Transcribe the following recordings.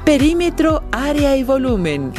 Perímetro, área y volumen.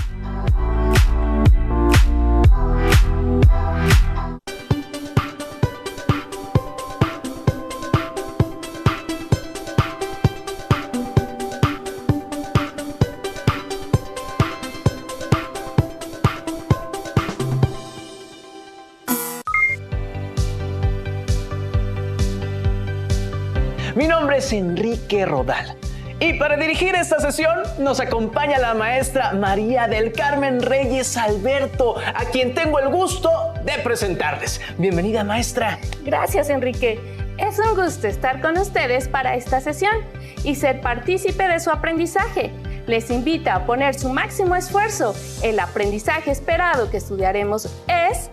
Mi nombre es Enrique Rodal y para dirigir esta sesión nos acompaña la maestra María del Carmen Reyes Alberto, a quien tengo el gusto de presentarles. Bienvenida, maestra. Gracias, Enrique. Es un gusto estar con ustedes para esta sesión y ser partícipe de su aprendizaje. Les invito a poner su máximo esfuerzo. El aprendizaje esperado que estudiaremos es: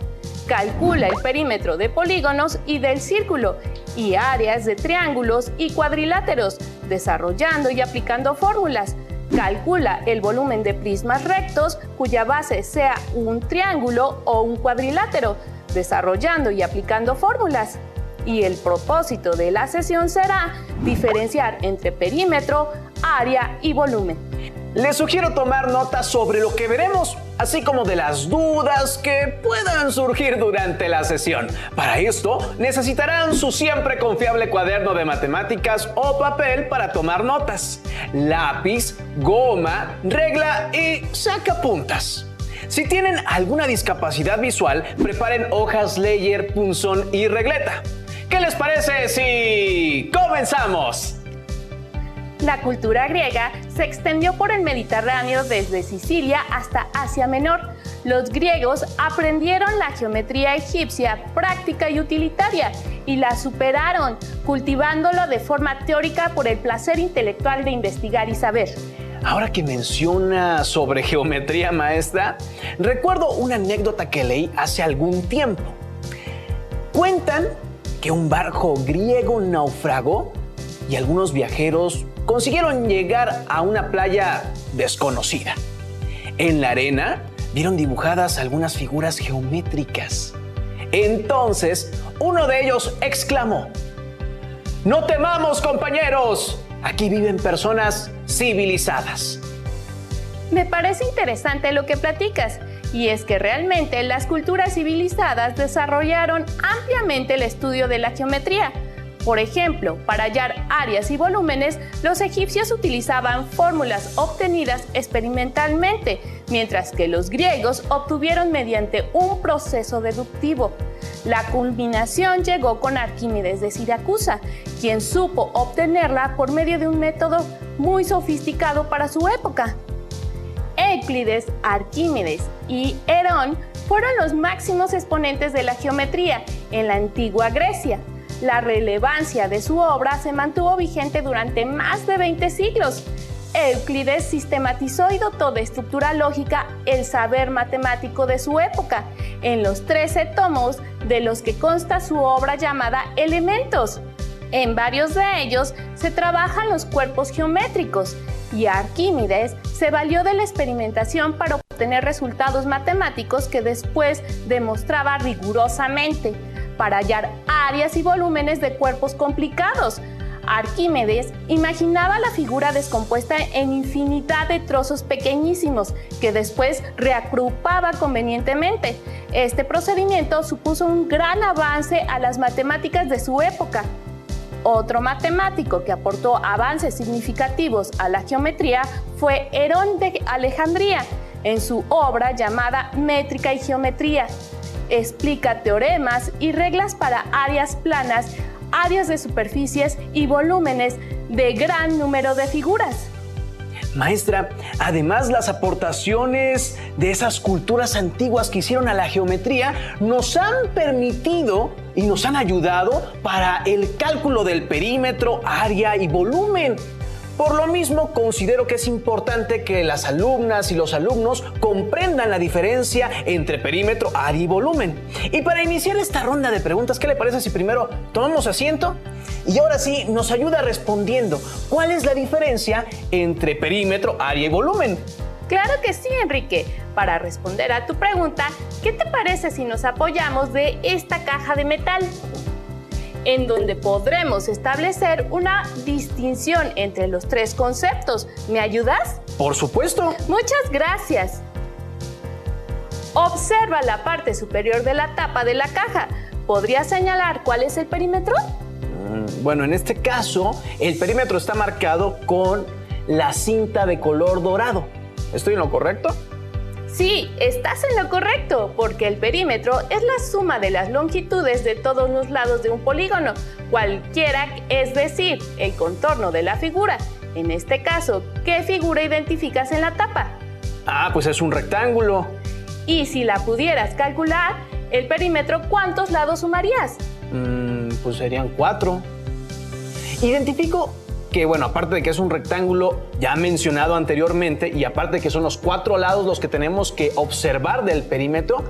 calcula el perímetro de polígonos y del círculo y áreas de triángulos y cuadriláteros, desarrollando y aplicando fórmulas. Calcula el volumen de prismas rectos cuya base sea un triángulo o un cuadrilátero, desarrollando y aplicando fórmulas. Y el propósito de la sesión será diferenciar entre perímetro, área y volumen. Les sugiero tomar notas sobre lo que veremos, así como de las dudas que puedan surgir durante la sesión. Para esto, necesitarán su siempre confiable cuaderno de matemáticas o papel para tomar notas, lápiz, goma, regla y sacapuntas. Si tienen alguna discapacidad visual, preparen hojas Leyer, punzón y regleta. ¿Qué les parece si comenzamos? La cultura griega se extendió por el Mediterráneo desde Sicilia hasta Asia Menor. Los griegos aprendieron la geometría egipcia práctica y utilitaria y la superaron, cultivándolo de forma teórica por el placer intelectual de investigar y saber. Ahora que menciona sobre geometría, maestra, recuerdo una anécdota que leí hace algún tiempo. Cuentan que un barco griego naufragó y algunos viajeros consiguieron llegar a una playa desconocida. En la arena vieron dibujadas algunas figuras geométricas. Entonces, uno de ellos exclamó: "No temamos, compañeros, aquí viven personas civilizadas". Me parece interesante lo que platicas, y es que realmente las culturas civilizadas desarrollaron ampliamente el estudio de la geometría. Por ejemplo, para hallar áreas y volúmenes, los egipcios utilizaban fórmulas obtenidas experimentalmente, mientras que los griegos obtuvieron mediante un proceso deductivo. La culminación llegó con Arquímedes de Siracusa, quien supo obtenerla por medio de un método muy sofisticado para su época. Euclides, Arquímedes y Herón fueron los máximos exponentes de la geometría en la antigua Grecia. La relevancia de su obra se mantuvo vigente durante más de 20 siglos. Euclides sistematizó y dotó de estructura lógica el saber matemático de su época en los 13 tomos de los que consta su obra llamada Elementos. En varios de ellos se trabajan los cuerpos geométricos y Arquímedes se valió de la experimentación para obtener resultados matemáticos que después demostraba rigurosamente para hallar áreas y volúmenes de cuerpos complicados. Arquímedes imaginaba la figura descompuesta en infinidad de trozos pequeñísimos que después reagrupaba convenientemente. Este procedimiento supuso un gran avance a las matemáticas de su época. Otro matemático que aportó avances significativos a la geometría fue Herón de Alejandría, en su obra llamada Métrica y Geometría. Explica teoremas y reglas para áreas planas, áreas de superficies y volúmenes de gran número de figuras. Maestra, además las aportaciones de esas culturas antiguas que hicieron a la geometría nos han permitido y nos han ayudado para el cálculo del perímetro, área y volumen. Por lo mismo, considero que es importante que las alumnas y los alumnos comprendan la diferencia entre perímetro, área y volumen. Y para iniciar esta ronda de preguntas, ¿qué le parece si primero tomamos asiento? Y ahora sí, nos ayuda respondiendo cuál es la diferencia entre perímetro, área y volumen. Claro que sí, Enrique. Para responder a tu pregunta, ¿qué te parece si nos apoyamos de esta caja de metal? en donde podremos establecer una distinción entre los tres conceptos. ¿Me ayudas? Por supuesto. Muchas gracias. Observa la parte superior de la tapa de la caja. ¿Podrías señalar cuál es el perímetro? Bueno, en este caso, el perímetro está marcado con la cinta de color dorado. ¿Estoy en lo correcto? Sí, estás en lo correcto, porque el perímetro es la suma de las longitudes de todos los lados de un polígono, cualquiera, es decir, el contorno de la figura. En este caso, ¿qué figura identificas en la tapa? Pues es un rectángulo. Y si la pudieras calcular, el perímetro, ¿cuántos lados sumarías? Pues serían 4. Identifico que, bueno, aparte de que es un rectángulo ya mencionado anteriormente y aparte de que son los 4 lados los que tenemos que observar del perímetro,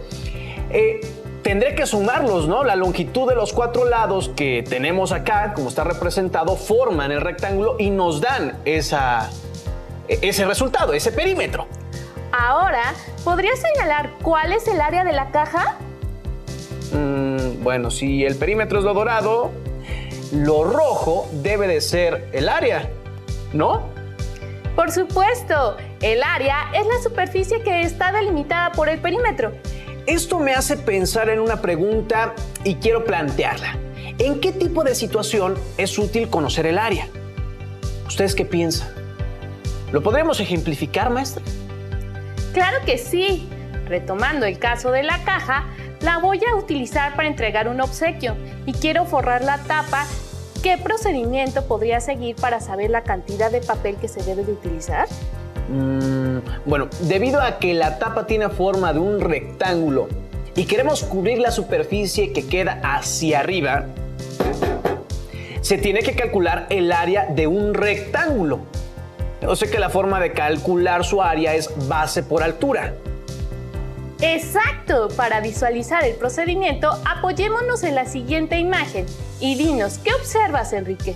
tendré que sumarlos, ¿no? La longitud de los 4 lados que tenemos acá, como está representado, forman el rectángulo y nos dan ese resultado, ese perímetro. Ahora, ¿podrías señalar cuál es el área de la caja? Bueno, si el perímetro es lo dorado, lo rojo debe de ser el área, ¿no? Por supuesto, el área es la superficie que está delimitada por el perímetro. Esto me hace pensar en una pregunta y quiero plantearla. ¿En qué tipo de situación es útil conocer el área? ¿Ustedes qué piensan? ¿Lo podríamos ejemplificar, maestra? Claro que sí. Retomando el caso de la caja, la voy a utilizar para entregar un obsequio y quiero forrar la tapa. ¿Qué procedimiento podría seguir para saber la cantidad de papel que se debe de utilizar? Bueno, debido a que la tapa tiene forma de un rectángulo y queremos cubrir la superficie que queda hacia arriba, se tiene que calcular el área de un rectángulo. O sea que la forma de calcular su área es base por altura. ¡Exacto! Para visualizar el procedimiento, apoyémonos en la siguiente imagen y dinos, ¿qué observas, Enrique?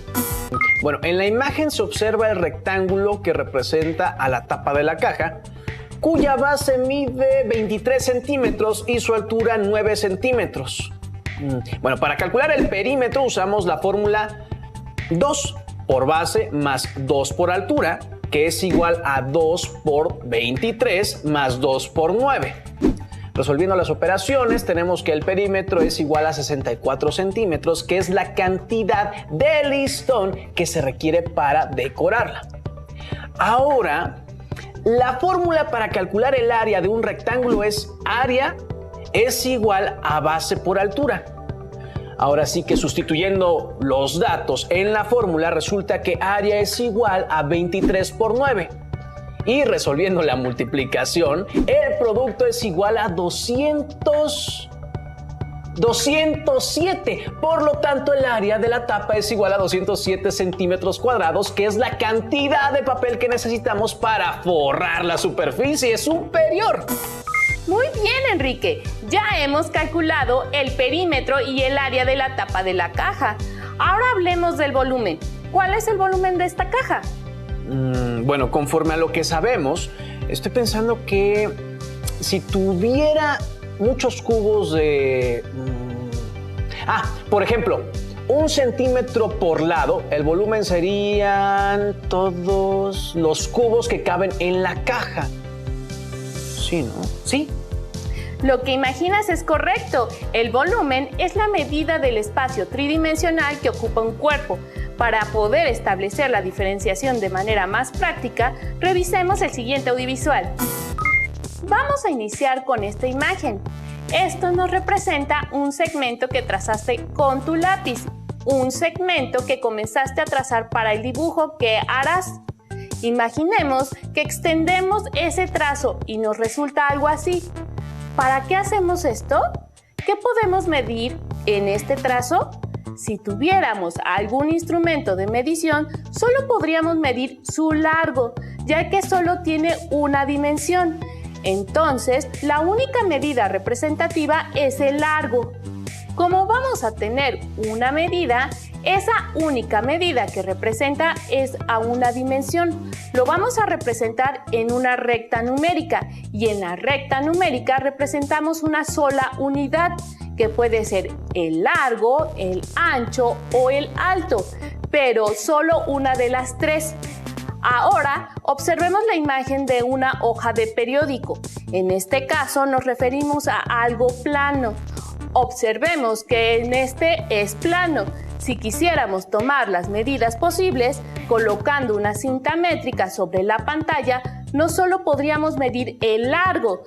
Bueno, en la imagen se observa el rectángulo que representa a la tapa de la caja, cuya base mide 23 centímetros y su altura 9 centímetros. Bueno, para calcular el perímetro usamos la fórmula 2 por base más 2 por altura, que es igual a 2 por 23 más 2 por 9. Resolviendo las operaciones, tenemos que el perímetro es igual a 64 centímetros, que es la cantidad de listón que se requiere para decorarla. Ahora, la fórmula para calcular el área de un rectángulo es área es igual a base por altura. Ahora sí que sustituyendo los datos en la fórmula, resulta que área es igual a 23 por 9. Y resolviendo la multiplicación, el producto es igual a 207. Por lo tanto, el área de la tapa es igual a 207 centímetros cuadrados, que es la cantidad de papel que necesitamos para forrar la superficie superior. Muy bien, Enrique. Ya hemos calculado el perímetro y el área de la tapa de la caja. Ahora hablemos del volumen. ¿Cuál es el volumen de esta caja? Bueno, conforme a lo que sabemos, estoy pensando que si tuviera muchos cubos de... por ejemplo, 1 centímetro por lado, el volumen serían todos los cubos que caben en la caja. Sí, ¿no? Sí. Lo que imaginas es correcto. El volumen es la medida del espacio tridimensional que ocupa un cuerpo. Para poder establecer la diferenciación de manera más práctica, revisemos el siguiente audiovisual. Vamos a iniciar con esta imagen. Esto nos representa un segmento que trazaste con tu lápiz, un segmento que comenzaste a trazar para el dibujo que harás. Imaginemos que extendemos ese trazo y nos resulta algo así. ¿Para qué hacemos esto? ¿Qué podemos medir en este trazo? Si tuviéramos algún instrumento de medición, solo podríamos medir su largo, ya que solo tiene una dimensión. Entonces, la única medida representativa es el largo. Como vamos a tener una medida, esa única medida que representa es a una dimensión. Lo vamos a representar en una recta numérica y en la recta numérica representamos una sola unidad, que puede ser el largo, el ancho o el alto, pero solo una de las tres. Ahora, observemos la imagen de una hoja de periódico. En este caso nos referimos a algo plano. Observemos que en este es plano. Si quisiéramos tomar las medidas posibles, colocando una cinta métrica sobre la pantalla, no solo podríamos medir el largo,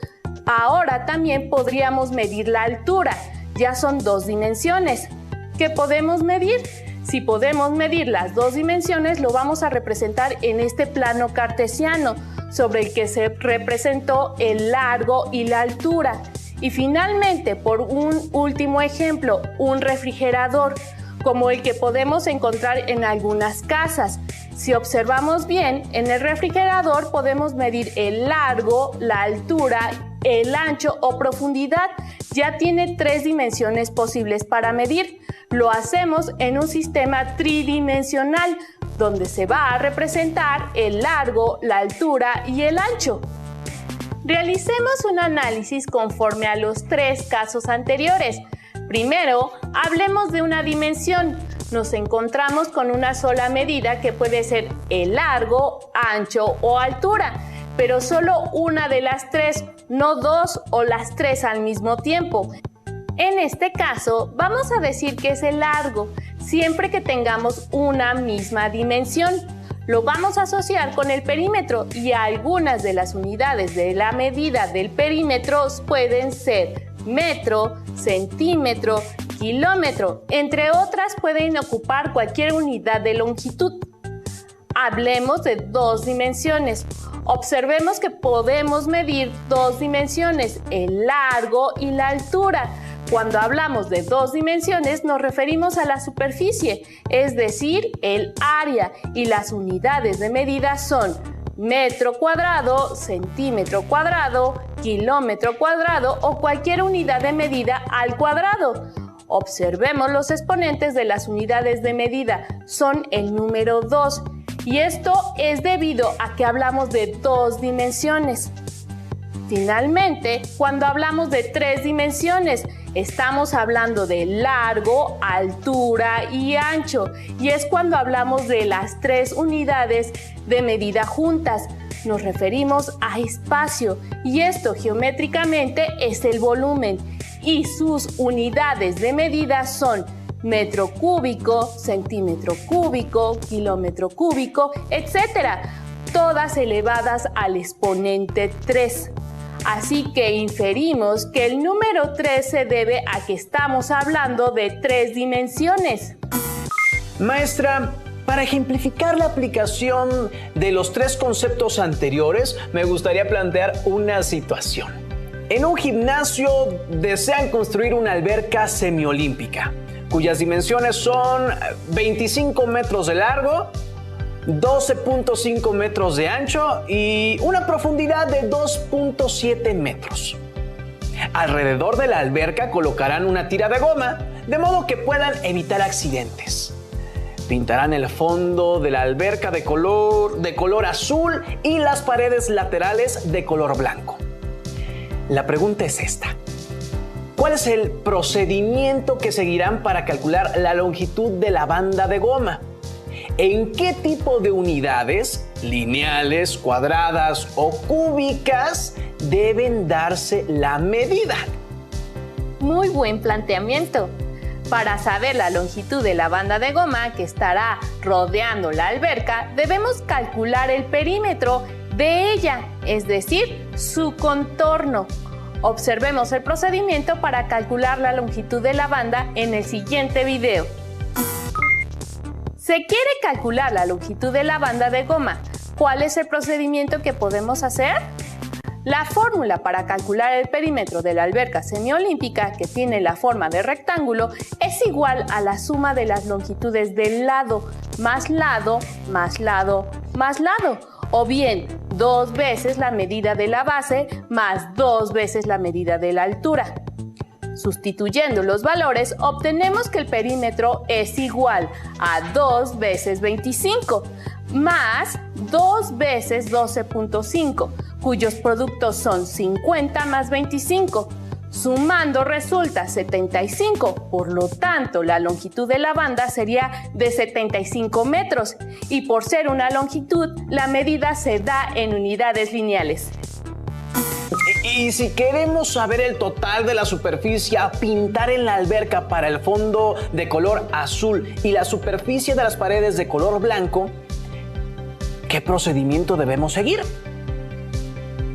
ahora también podríamos medir la altura. Ya son dos dimensiones. ¿Qué podemos medir? Si podemos medir las dos dimensiones, lo vamos a representar en este plano cartesiano, sobre el que se representó el largo y la altura. Y finalmente, por un último ejemplo, un refrigerador, como el que podemos encontrar en algunas casas. Si observamos bien, en el refrigerador podemos medir el largo, la altura, el ancho o profundidad. Ya tiene tres dimensiones posibles para medir. Lo hacemos en un sistema tridimensional, donde se va a representar el largo, la altura y el ancho. Realicemos un análisis conforme a los tres casos anteriores. Primero, hablemos de una dimensión. Nos encontramos con una sola medida que puede ser el largo, ancho o altura, pero solo una de las tres, no dos o las tres al mismo tiempo. En este caso, vamos a decir que es el largo, siempre que tengamos una misma dimensión. Lo vamos a asociar con el perímetro y algunas de las unidades de la medida del perímetro pueden ser metro, centímetro, kilómetro, entre otras pueden ocupar cualquier unidad de longitud. Hablemos de dos dimensiones. Observemos que podemos medir dos dimensiones, el largo y la altura. Cuando hablamos de dos dimensiones nos referimos a la superficie, es decir, el área, y las unidades de medida son metro cuadrado, centímetro cuadrado, kilómetro cuadrado o cualquier unidad de medida al cuadrado. Observemos los exponentes de las unidades de medida, son el número 2, y esto es debido a que hablamos de dos dimensiones. Finalmente, cuando hablamos de tres dimensiones, estamos hablando de largo, altura y ancho, y es cuando hablamos de las tres unidades de medida juntas. Nos referimos a espacio, y esto geométricamente es el volumen, y sus unidades de medida son metro cúbico, centímetro cúbico, kilómetro cúbico, etc., todas elevadas al exponente 3. Así que inferimos que el número 3 se debe a que estamos hablando de tres dimensiones. Maestra, para ejemplificar la aplicación de los tres conceptos anteriores, me gustaría plantear una situación. En un gimnasio desean construir una alberca semiolímpica, cuyas dimensiones son 25 metros de largo, 12.5 metros de ancho y una profundidad de 2.7 metros. Alrededor de la alberca colocarán una tira de goma, de modo que puedan evitar accidentes. Pintarán el fondo de la alberca de color azul y las paredes laterales de color blanco. La pregunta es esta: ¿cuál es el procedimiento que seguirán para calcular la longitud de la banda de goma? ¿En qué tipo de unidades, lineales, cuadradas o cúbicas, deben darse la medida? Muy buen planteamiento. Para saber la longitud de la banda de goma que estará rodeando la alberca, debemos calcular el perímetro de ella, es decir, su contorno. Observemos el procedimiento para calcular la longitud de la banda en el siguiente video. Se quiere calcular la longitud de la banda de goma. ¿Cuál es el procedimiento que podemos hacer? La fórmula para calcular el perímetro de la alberca semiolímpica, que tiene la forma de rectángulo, es igual a la suma de las longitudes del lado, más lado, más lado, más lado, o bien 2 veces la medida de la base más 2 veces la medida de la altura. Sustituyendo los valores, obtenemos que el perímetro es igual a 2 veces 25 más 2 veces 12.5, cuyos productos son 50 más 25. Sumando resulta 75, por lo tanto la longitud de la banda sería de 75 metros y por ser una longitud, la medida se da en unidades lineales. Y si queremos saber el total de la superficie a pintar en la alberca para el fondo de color azul y la superficie de las paredes de color blanco, ¿qué procedimiento debemos seguir?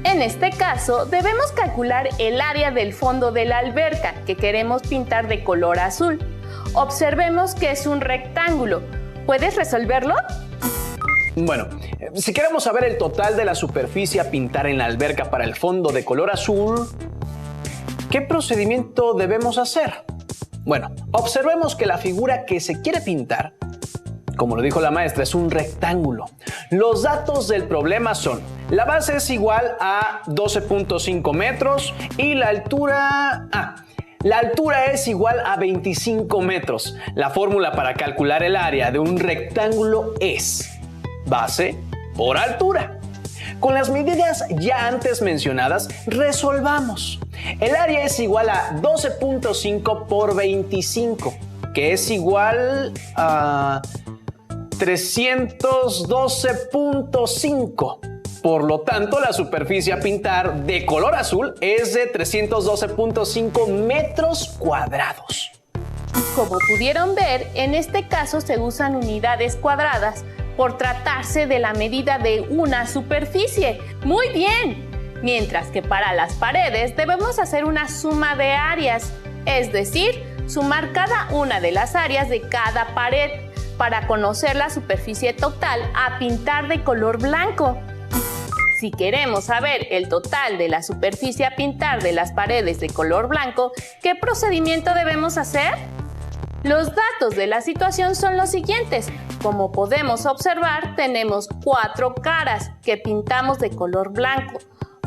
En este caso, debemos calcular el área del fondo de la alberca que queremos pintar de color azul. Observemos que es un rectángulo. ¿Puedes resolverlo? Bueno, si queremos saber el total de la superficie a pintar en la alberca para el fondo de color azul, ¿qué procedimiento debemos hacer? Bueno, observemos que la figura que se quiere pintar, como lo dijo la maestra, es un rectángulo. Los datos del problema son: la base es igual a 12.5 metros y la altura es igual a 25 metros. La fórmula para calcular el área de un rectángulo es base por altura. Con las medidas ya antes mencionadas, resolvamos. El área es igual a 12.5 por 25, que es igual a 312.5. Por lo tanto, la superficie a pintar de color azul es de 312.5 metros cuadrados. Como pudieron ver, en este caso se usan unidades cuadradas por tratarse de la medida de una superficie. ¡Muy bien! Mientras que para las paredes debemos hacer una suma de áreas, es decir, sumar cada una de las áreas de cada pared para conocer la superficie total a pintar de color blanco. Si queremos saber el total de la superficie a pintar de las paredes de color blanco, ¿qué procedimiento debemos hacer? Los datos de la situación son los siguientes. Como podemos observar, tenemos 4 caras que pintamos de color blanco.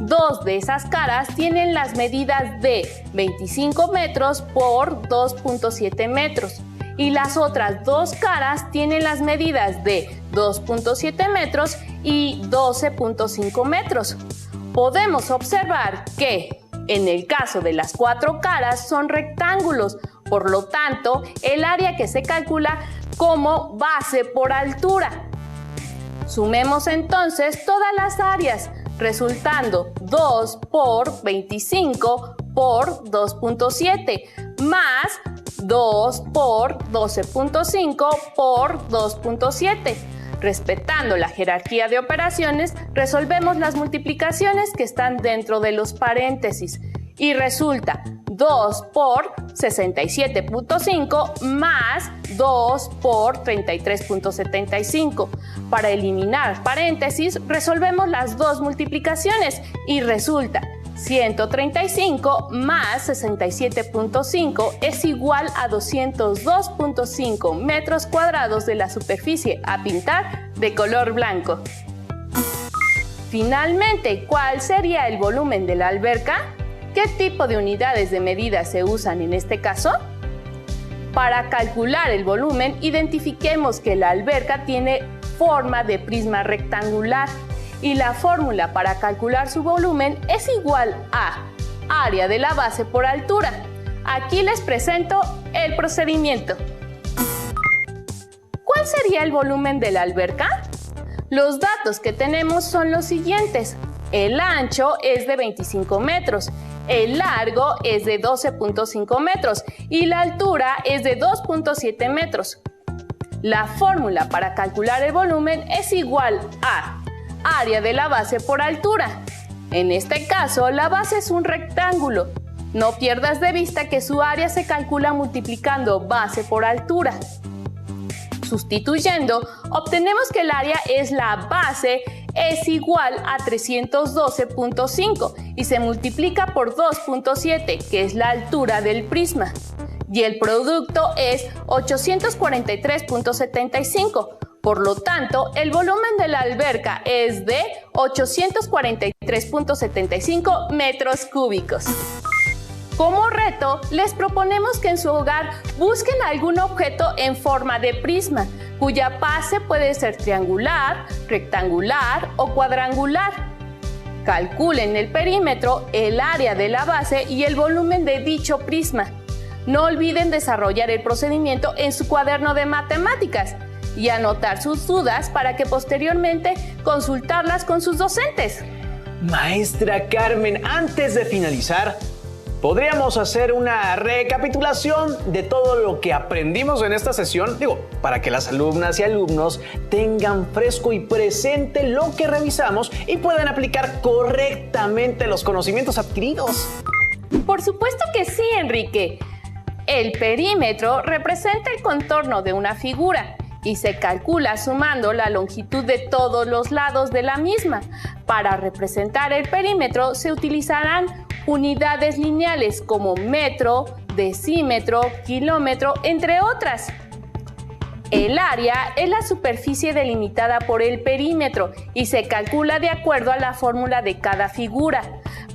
2 de esas caras tienen las medidas de 25 metros por 2.7 metros. Y las otras 2 caras tienen las medidas de 2.7 metros y 12.5 metros. Podemos observar que en el caso de las 4 caras son rectángulos, por lo tanto, el área que se calcula como base por altura. Sumemos entonces todas las áreas, resultando 2 por 25 por 2.7 más 2 por 12.5 por 2.7. Respetando la jerarquía de operaciones, resolvemos las multiplicaciones que están dentro de los paréntesis y resulta 2 por 67.5 más 2 por 33.75. Para eliminar paréntesis, resolvemos las dos multiplicaciones y resulta 135 más 67.5 es igual a 202.5 metros cuadrados de la superficie a pintar de color blanco. Finalmente, ¿cuál sería el volumen de la alberca? ¿Qué tipo de unidades de medida se usan en este caso? Para calcular el volumen, identifiquemos que la alberca tiene forma de prisma rectangular y la fórmula para calcular su volumen es igual a área de la base por altura. Aquí les presento el procedimiento. ¿Cuál sería el volumen de la alberca? Los datos que tenemos son los siguientes. El ancho es de 25 metros, el largo es de 12.5 metros y la altura es de 2.7 metros. La fórmula para calcular el volumen es igual a área de la base por altura. En este caso, la base es un rectángulo. No pierdas de vista que su área se calcula multiplicando base por altura. Sustituyendo, obtenemos que el área es la base es igual a 312.5 y se multiplica por 2.7, que es la altura del prisma. Y el producto es 843.75. Por lo tanto, el volumen de la alberca es de 843.75 metros cúbicos. Como reto, les proponemos que en su hogar busquen algún objeto en forma de prisma, cuya base puede ser triangular, rectangular o cuadrangular. Calculen el perímetro, el área de la base y el volumen de dicho prisma. No olviden desarrollar el procedimiento en su cuaderno de matemáticas y anotar sus dudas para que posteriormente consultarlas con sus docentes. Maestra Carmen, antes de finalizar, ¿podríamos hacer una recapitulación de todo lo que aprendimos en esta sesión? Para que las alumnas y alumnos tengan fresco y presente lo que revisamos y puedan aplicar correctamente los conocimientos adquiridos. Por supuesto que sí, Enrique. El perímetro representa el contorno de una figura y se calcula sumando la longitud de todos los lados de la misma. Para representar el perímetro se utilizarán unidades lineales como metro, decímetro, kilómetro, entre otras. El área es la superficie delimitada por el perímetro y se calcula de acuerdo a la fórmula de cada figura.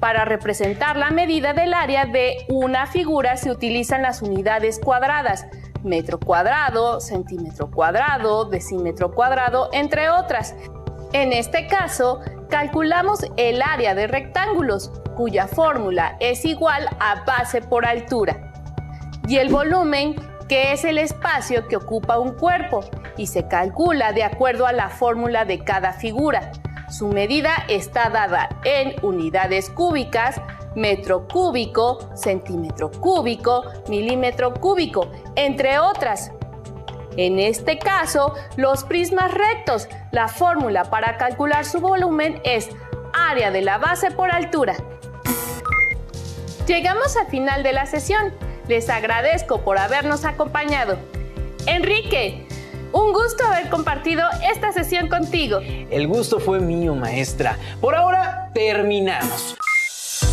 Para representar la medida del área de una figura se utilizan las unidades cuadradas: metro cuadrado, centímetro cuadrado, decímetro cuadrado, entre otras. En este caso, calculamos el área de rectángulos, cuya fórmula es igual a base por altura, y el volumen, que es el espacio que ocupa un cuerpo, y se calcula de acuerdo a la fórmula de cada figura. Su medida está dada en unidades cúbicas, metro cúbico, centímetro cúbico, milímetro cúbico, entre otras. En este caso, los prismas rectos, la fórmula para calcular su volumen es área de la base por altura. Llegamos al final de la sesión. Les agradezco por habernos acompañado. Enrique, un gusto haber compartido esta sesión contigo. El gusto fue mío, maestra. Por ahora, terminamos.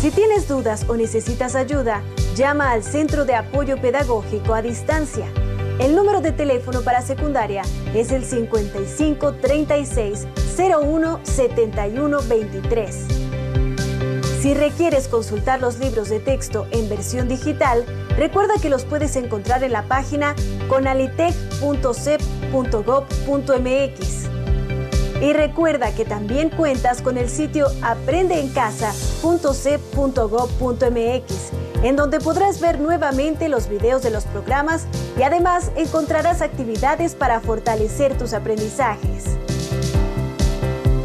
Si tienes dudas o necesitas ayuda, llama al Centro de Apoyo Pedagógico a Distancia. El número de teléfono para secundaria es el 55 36 01 71 23. Si requieres consultar los libros de texto en versión digital, recuerda que los puedes encontrar en la página conalitec.cep.gov.mx. Y recuerda que también cuentas con el sitio aprendeencasa.cep.gov.mx, en donde podrás ver nuevamente los videos de los programas y además encontrarás actividades para fortalecer tus aprendizajes.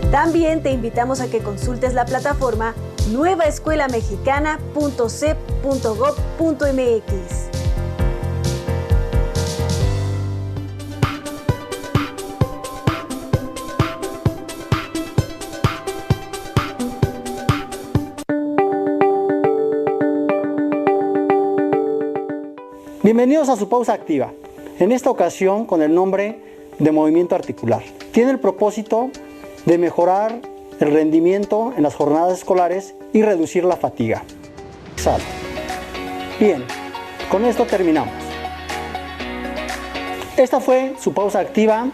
También te invitamos a que consultes la plataforma nuevaescuelamexicana.cep.gov.mx. Bienvenidos a su pausa activa, en esta ocasión con el nombre de movimiento articular. Tiene el propósito de mejorar el rendimiento en las jornadas escolares y reducir la fatiga. Bien, con esto terminamos. Esta fue su pausa activa,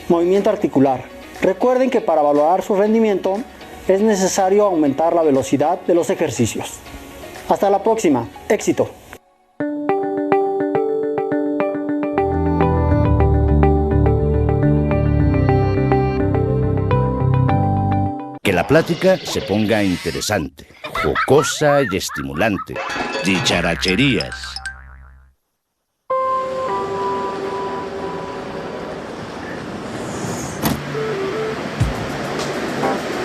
movimiento articular. Recuerden que para valorar su rendimiento es necesario aumentar la velocidad de los ejercicios. Hasta la próxima, éxito. Que la plática se ponga interesante, jocosa y estimulante. Dicharacherías.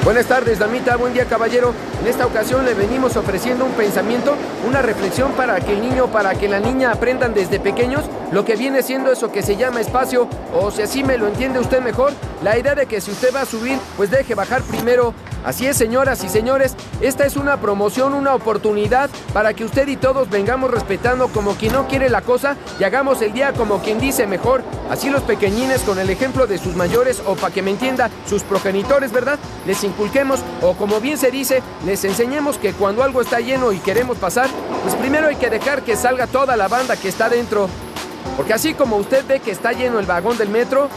Buenas tardes, damita, buen día, caballero. En esta ocasión le venimos ofreciendo un pensamiento, una reflexión para que el niño, para que la niña aprendan desde pequeños lo que viene siendo eso que se llama espacio, o si así me lo entiende usted mejor, la idea de que si usted va a subir, pues deje bajar primero. Así es, señoras y señores, esta es una promoción, una oportunidad para que usted y todos vengamos respetando como quien no quiere la cosa y hagamos el día como quien dice mejor. Así los pequeñines, con el ejemplo de sus mayores, o para que me entienda, sus progenitores, ¿verdad? Les inculquemos, o como bien se dice, les enseñemos que cuando algo está lleno y queremos pasar, pues primero hay que dejar que salga toda la banda que está dentro. Porque así como usted ve que está lleno el vagón del metro,